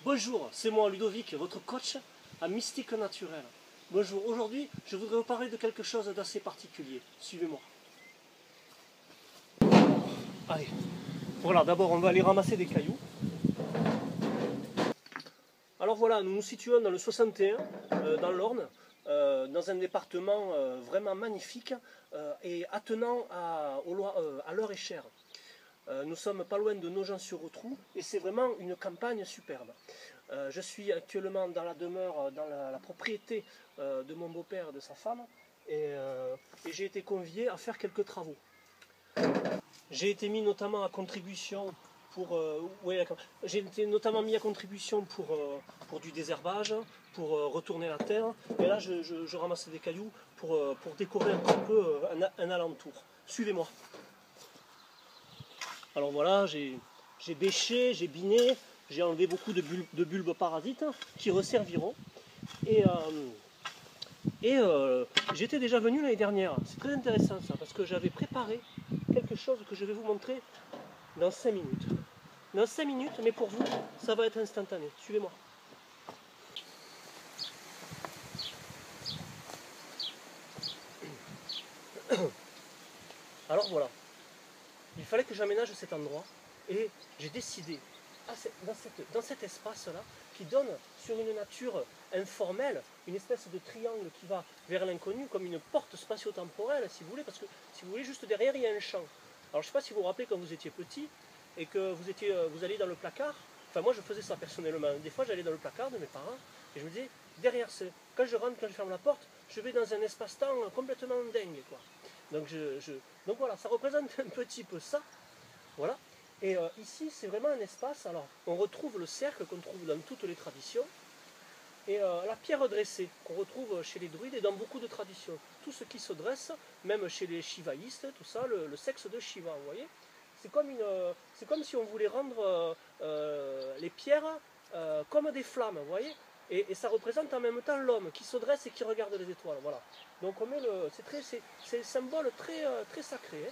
Bonjour, c'est moi Ludovic, votre coach à Mystique Naturel. Bonjour, aujourd'hui je voudrais vous parler de quelque chose d'assez particulier. Suivez-moi. Allez, voilà, d'abord on va aller ramasser des cailloux. Alors voilà, nous nous situons dans le 61, dans l'Orne, dans un département vraiment magnifique et attenant à l'Eure-et-Cher. Nous sommes pas loin de Nogent-sur-Rotrou et c'est vraiment une campagne superbe. Je suis actuellement dans la demeure, dans la propriété de mon beau-père et de sa femme et j'ai été convié à faire quelques travaux. J'ai été mis notamment à contribution pour, j'ai été notamment mis à contribution pour du désherbage, pour retourner la terre et là je ramasse des cailloux pour décorer un petit peu un alentour. Suivez-moi. Alors voilà, j'ai bêché, j'ai biné, j'ai enlevé beaucoup de bulbes parasites qui resserviront. Et j'étais déjà venu l'année dernière. C'est très intéressant ça, parce que j'avais préparé quelque chose que je vais vous montrer dans 5 minutes. Dans 5 minutes, mais pour vous, ça va être instantané. Suivez-moi. Alors voilà, il fallait que j'aménage cet endroit et j'ai décidé, dans cet espace-là, qui donne sur une nature informelle, une espèce de triangle qui va vers l'inconnu, comme une porte spatio-temporelle, si vous voulez, parce que, si vous voulez, juste derrière, il y a un champ. Alors, je ne sais pas si vous vous rappelez quand vous étiez petit, et que vous alliez dans le placard, enfin, moi, je faisais ça personnellement. Des fois, j'allais dans le placard de mes parents, et je me disais, derrière, quand je rentre, quand je ferme la porte, je vais dans un espace-temps complètement dingue, quoi. Donc voilà, ça représente un petit peu ça. Voilà. Et ici, c'est vraiment un espace. Alors, on retrouve le cercle qu'on trouve dans toutes les traditions. Et la pierre dressée, qu'on retrouve chez les druides et dans beaucoup de traditions. Tout ce qui se dresse, même chez les shivaïstes, tout ça, le sexe de Shiva, vous voyez. C'est comme si on voulait rendre les pierres comme des flammes, vous voyez. Et ça représente en même temps l'homme qui se dresse et qui regarde les étoiles. Voilà. Donc on met c'est un symbole très sacré. Hein.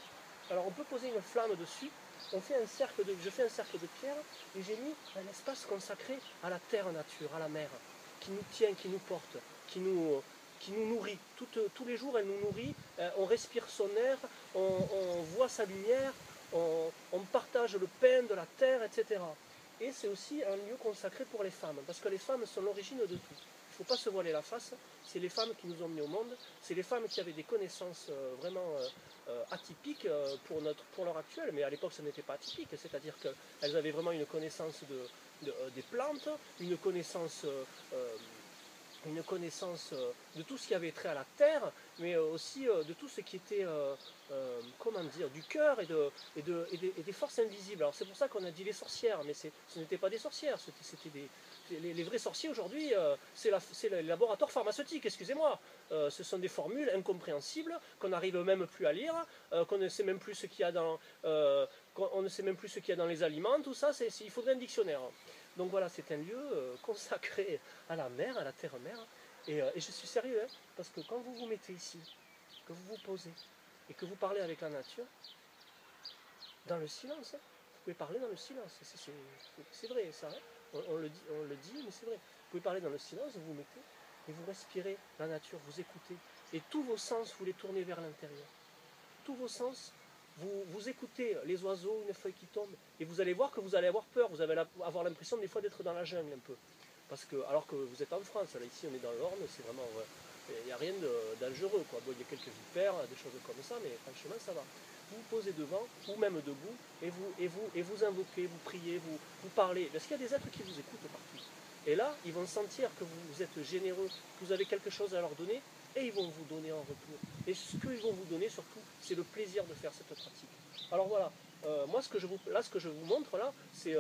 Alors on peut poser une flamme dessus. Je fais un cercle de pierre et j'ai mis un espace consacré à la terre nature, à la mer, qui nous tient, qui nous porte, qui nous nourrit. Tous les jours elle nous nourrit, on respire son air, on voit sa lumière, on partage le pain de la terre, etc. Et c'est aussi un lieu consacré pour les femmes, parce que les femmes sont l'origine de tout. Il ne faut pas se voiler la face, c'est les femmes qui nous ont mis au monde, c'est les femmes qui avaient des connaissances vraiment atypiques pour l'heure actuelle, mais à l'époque ça n'était pas atypique, c'est-à-dire qu'elles avaient vraiment une connaissance des plantes, une connaissance de tout ce qui avait trait à la terre, mais aussi de tout ce qui était, comment dire, du cœur et des forces invisibles. Alors c'est pour ça qu'on a dit les sorcières, mais ce n'étaient pas des sorcières, c'était les vrais sorciers aujourd'hui, c'est les laboratoires pharmaceutiques, excusez-moi. Ce sont des formules incompréhensibles qu'on n'arrive même plus à lire, qu'on ne sait même plus ce qu'il y a dans, on ne sait même plus ce qu'il y a dans les aliments, tout ça, il faudrait un dictionnaire. Donc voilà, c'est un lieu consacré à la mer, à la terre-mer. Et je suis sérieux, hein, parce que quand vous vous mettez ici, que vous vous posez et que vous parlez avec la nature, dans le silence, hein, vous pouvez parler dans le silence. C'est vrai, ça. Hein, on le dit, mais c'est vrai. Vous pouvez parler dans le silence, vous vous mettez et vous respirez la nature, vous écoutez. Et tous vos sens, vous les tournez vers l'intérieur. Tous vos sens, vous écoutez les oiseaux, une feuille qui tombe, et vous allez voir que vous allez avoir peur, vous allez avoir l'impression des fois d'être dans la jungle un peu. Parce que, alors que vous êtes en France, là ici on est dans l'Orne, c'est vraiment, il n'y a rien de dangereux, quoi. Bon, il y a quelques vipères, des choses comme ça, mais franchement ça va. Vous vous posez devant, ou même debout, et vous invoquez, vous priez, vous parlez, parce qu'il y a des êtres qui vous écoutent partout. Et là, ils vont sentir que vous êtes généreux, que vous avez quelque chose à leur donner, et ils vont vous donner en retour. Et ce qu'ils vont vous donner surtout, c'est le plaisir de faire cette pratique. Alors voilà, moi ce que je vous montre là, c'est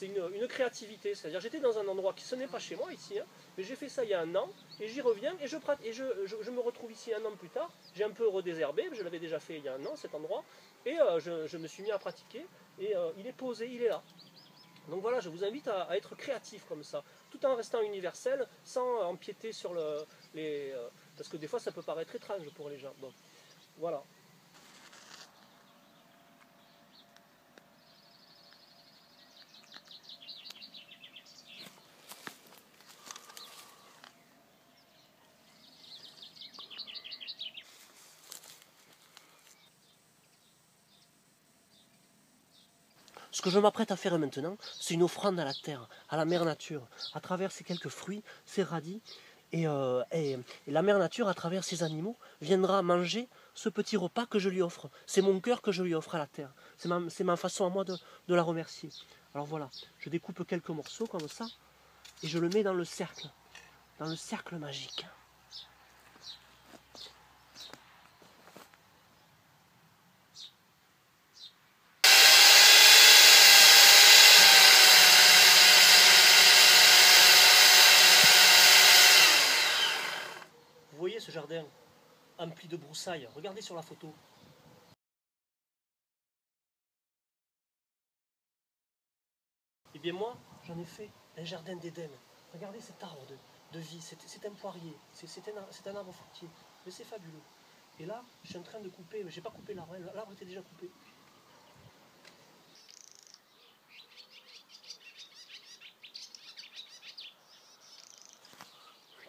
une créativité. C'est-à-dire j'étais dans un endroit qui ce n'est pas chez moi ici, hein, mais j'ai fait ça il y a un an, et j'y reviens, et je me retrouve ici un an plus tard, j'ai un peu redésherbé, je l'avais déjà fait il y a un an cet endroit, et je me suis mis à pratiquer, et il est posé, il est là. Donc voilà, je vous invite à être créatif comme ça, tout en restant universel, sans empiéter sur parce que des fois ça peut paraître étrange pour les gens. Bon, voilà. Ce que je m'apprête à faire maintenant, c'est une offrande à la terre, à la mère nature, à travers ces quelques fruits, ces radis, et la mère nature, à travers ces animaux, viendra manger ce petit repas que je lui offre. C'est mon cœur que je lui offre à la terre. C'est ma façon à moi de la remercier. Alors voilà, je découpe quelques morceaux comme ça, et je le mets dans le cercle magique. Vous voyez ce jardin empli de broussailles, regardez sur la photo. Eh bien moi, j'en ai fait un jardin d'Éden. Regardez cet arbre de vie, c'est un poirier, c'est un arbre fruitier, mais c'est fabuleux. Et là, je suis en train de couper, mais j'ai pas coupé l'arbre, l'arbre était déjà coupé.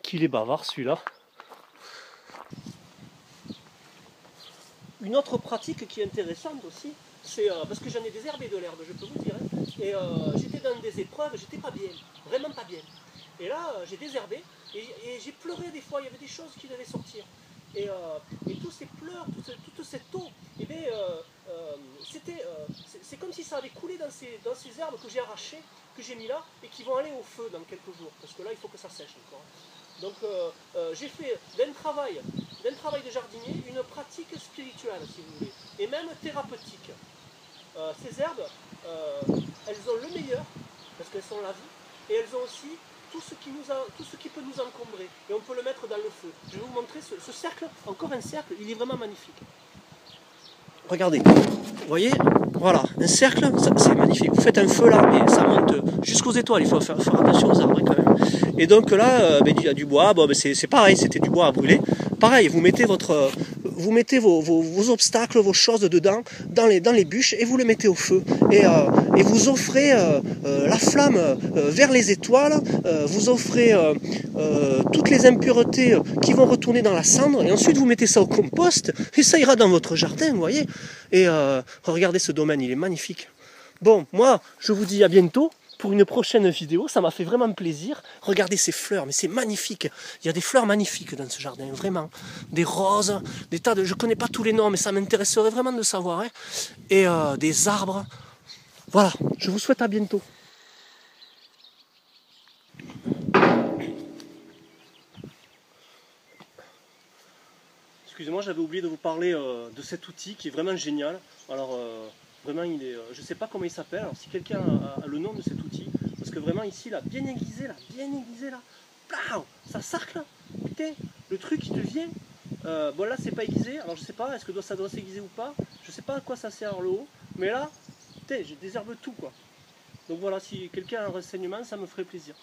Qu'il est bavard celui-là. Une autre pratique qui est intéressante aussi, c'est parce que j'en ai désherbé de l'herbe, je peux vous dire. Hein, et j'étais dans des épreuves, j'étais pas bien, vraiment pas bien. Et là, j'ai désherbé et j'ai pleuré des fois, il y avait des choses qui devaient sortir. Et tous ces pleurs, toute cette eau, eh bien, c'est comme si ça avait coulé dans ces herbes que j'ai arrachées, que j'ai mis là, et qui vont aller au feu dans quelques jours, parce que là, il faut que ça sèche encore. Donc j'ai fait d'un travail de jardinier une pratique spirituelle, si vous voulez, et même thérapeutique. Ces herbes, elles ont le meilleur, parce qu'elles sont la vie, et elles ont aussi tout ce qui peut nous encombrer, et on peut le mettre dans le feu. Je vais vous montrer ce cercle, encore un cercle, il est vraiment magnifique. Regardez, vous voyez, voilà, un cercle, c'est magnifique. Vous faites un feu là, et ça monte jusqu'aux étoiles, il faut faire attention aux arbres quand même. Et donc là, il y a du bois, bon, c'est pareil, c'était du bois à brûler. Pareil, vous mettez vos obstacles, vos choses dedans, dans les bûches, et vous le mettez au feu. Et vous offrez la flamme vers les étoiles, vous offrez toutes les impuretés qui vont retourner dans la cendre, et ensuite vous mettez ça au compost, et ça ira dans votre jardin, vous voyez. Et regardez ce domaine, il est magnifique. Bon, moi, je vous dis à bientôt pour une prochaine vidéo, ça m'a fait vraiment plaisir. Regardez ces fleurs, mais c'est magnifique. Il y a des fleurs magnifiques dans ce jardin, vraiment. Des roses, des tas de... Je ne connais pas tous les noms, mais ça m'intéresserait vraiment de savoir. Hein. Et des arbres. Voilà, je vous souhaite à bientôt. Excusez-moi, j'avais oublié de vous parler de cet outil qui est vraiment génial. Alors, vraiment, je ne sais pas comment il s'appelle. Alors, si quelqu'un a le nom de cet outil, parce que vraiment ici, là, bien aiguisé, là, plau, ça sarcle, là. Putain, le truc il te vient. Bon là, c'est pas aiguisé. Alors, je sais pas, est-ce que ça doit s'aiguiser ou pas. Je sais pas à quoi ça sert le haut. Mais là, putain, je désherbe tout, quoi. Donc voilà, si quelqu'un a un renseignement, ça me ferait plaisir.